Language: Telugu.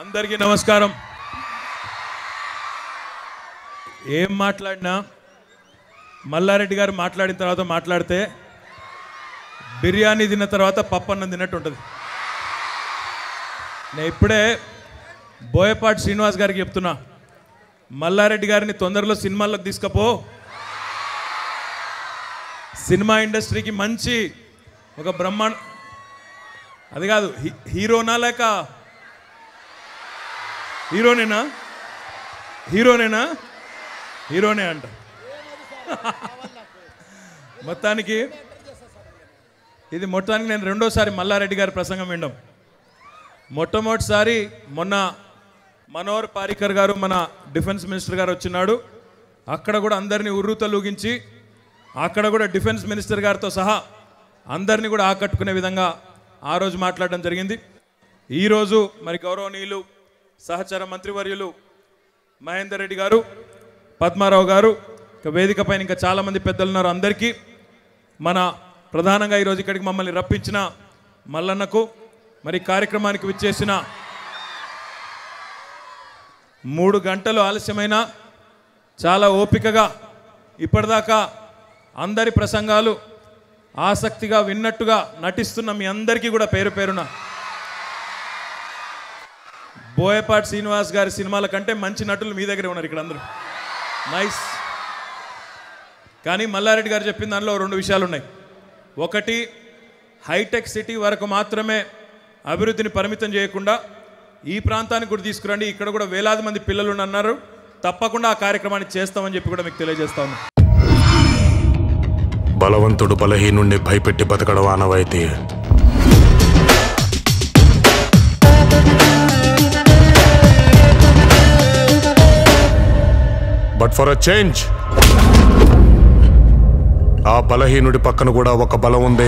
అందరికీ నమస్కారం. ఏం మాట్లాడినా మల్లారెడ్డి గారు మాట్లాడిన తర్వాత మాట్లాడితే బిర్యానీ తిన్న తర్వాత పప్పన్నం తిన్నట్టు ఉంటుంది. నేను ఇప్పుడే బోయపాటి శ్రీనివాస్ గారికి చెప్తున్నా, మల్లారెడ్డి గారిని తొందరలో సినిమాల్లోకి తీసుకపో, సినిమా ఇండస్ట్రీకి మంచి ఒక బ్రహ్మాండ, అది కాదు హీరోనా లేక హీరోనేనా హీరోనే అంట. మొత్తానికి నేను రెండోసారి మల్లారెడ్డి గారి ప్రసంగం వినడం. మొట్టమొదటిసారి మొన్న మనోహర్ పారికర్ గారు మన డిఫెన్స్ మినిస్టర్ గారు వచ్చినాడు, అక్కడ కూడా అందరినీ ఉర్రూతలూగించి అక్కడ కూడా డిఫెన్స్ మినిస్టర్ గారితో సహా అందరినీ కూడా ఆకట్టుకునే విధంగా ఆ రోజు మాట్లాడడం జరిగింది. ఈరోజు మరి గౌరవనీయులు సహచర మంత్రివర్యులు మహేందర్ రెడ్డి గారు, పద్మారావు గారు, వేదిక పైన ఇంకా చాలామంది పెద్దలు ఉన్నారు. అందరికీ మన ప్రధానంగా ఈరోజు ఇక్కడికి మమ్మల్ని రప్పించిన మల్లన్నకు, మరి కార్యక్రమానికి విచ్చేసిన 3 గంటలు ఆలస్యమైన చాలా ఓపికగా ఇప్పటిదాకా అందరి ప్రసంగాలు ఆసక్తిగా విన్నట్టుగా నటిస్తున్న మీ అందరికీ కూడా పేరు పేరున బోయపాటి శ్రీనివాస్ గారి సినిమాల కంటే మంచి నటులు మీ దగ్గరే ఉన్నారు ఇక్కడ అందరూ. నైస్. కానీ మల్లారెడ్డి గారు చెప్పిన దానిలో 2 విషయాలు ఉన్నాయి. ఒకటి, హైటెక్ సిటీ వరకు మాత్రమే అభివృద్ధిని పరిమితం చేయకుండా ఈ ప్రాంతానికి కూడా తీసుకురండి, ఇక్కడ కూడా వేలాది మంది పిల్లలు అన్నారు, తప్పకుండా ఆ కార్యక్రమాన్ని చేస్తామని చెప్పి కూడా మీకు తెలియజేస్తా ఉన్నాను. బలవంతుడు బలహీనుణ్ణి భయపెట్టి బతకడం ఆనవాయితీ. బట్ ఫర్ అ చేంజ్ ఆ బలహీనుడి పక్కన కూడా ఒక బలం ఉంది.